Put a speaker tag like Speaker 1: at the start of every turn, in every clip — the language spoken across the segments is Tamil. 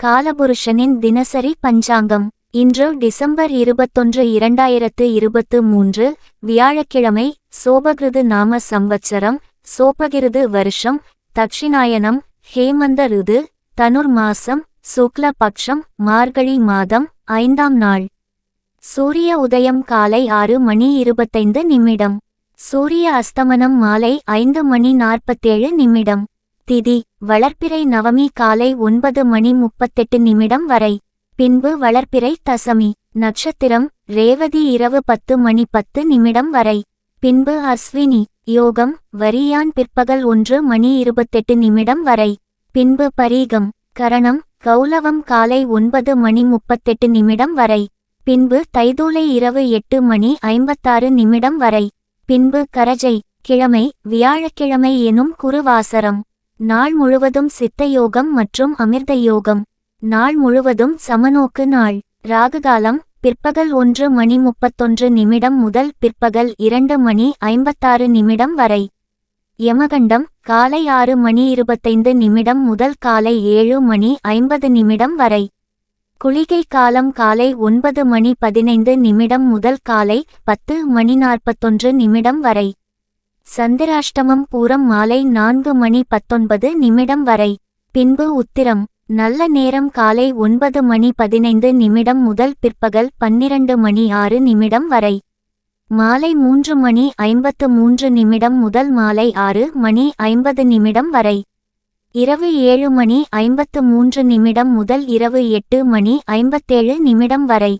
Speaker 1: காலபுருஷனின் தினசரி பஞ்சாங்கம். இன்று டிசம்பர் 21, 2023, வியாழக்கிழமை. சோபகிருது நாம சம்வத்சரம், சோபகிருது வருஷம், தக்ஷிணாயனம், ஹேமந்த ருது, தனுர் மாசம், சுக்ல பக்ஷம், மார்கழி மாதம், 5ஆம் நாள். சூரிய உதயம் காலை 6:25. சூரிய அஸ்தமனம் மாலை 5:47. திதி வளர்ப்பிறை நவமி காலை 9:38 வரை. பின்பு வளர்ப்பிறை தசமி. நட்சத்திரம் ரேவதி இரவு 10:10 வரை. பின்பு அஸ்வினி. யோகம் வரியான் பிற்பகல் 1:28 வரை. பின்பு பரீகம். கரணம் கௌலவம் காலை 9:38 வரை. பின்பு தைதூலை இரவு 8:56 வரை. பின்பு கரஜை. கிழமை வியாழக்கிழமை எனும் குருவாசரம். நாள் முழுவதும் சித்த யோகம் மற்றும் அமிர்த யோகம். நாள் முழுவதும் சமநோக்கு நாள். ராகுகாலம் பிற்பகல் 1:31 முதல் பிற்பகல் 2:56 வரை. யமகண்டம் காலை 6:25 முதல் காலை 7:50 வரை. குளிகை காலம் காலை 9:15 முதல் காலை 10:41 வரை. சந்திராஷ்டமம் பூரம் மாலை 4:19 வரை. பின்பு உத்திரம். நல்ல நேரம் காலை 9:15 முதல் பிற்பகல் 12:06 வரை. மாலை 3:53 முதல் மாலை 6:50 வரை. இரவு 7:53 முதல் இரவு 8:57 வரை.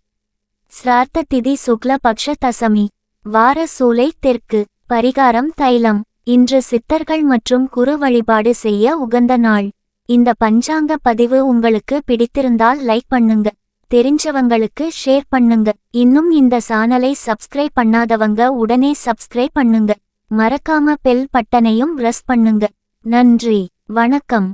Speaker 1: ஸ்ரார்த்த திதி சுக்ல பக்ஷ தசமி. வார சூலை தெற்கு. பரிகாரம் தைலம். இன்று சித்தர்கள் மற்றும் குரு வழிபாடு செய்ய உகந்த நாள். இந்த பஞ்சாங்க பதிவு உங்களுக்கு பிடித்திருந்தால் லைக் பண்ணுங்க, தெரிஞ்சவங்களுக்கு ஷேர் பண்ணுங்க. இன்னும் இந்த சேனலை சப்ஸ்கிரைப் பண்ணாதவங்க உடனே சப்ஸ்கிரைப் பண்ணுங்க. மறக்காம பெல் பட்டனையும் பிரஸ் பண்ணுங்க. நன்றி, வணக்கம்.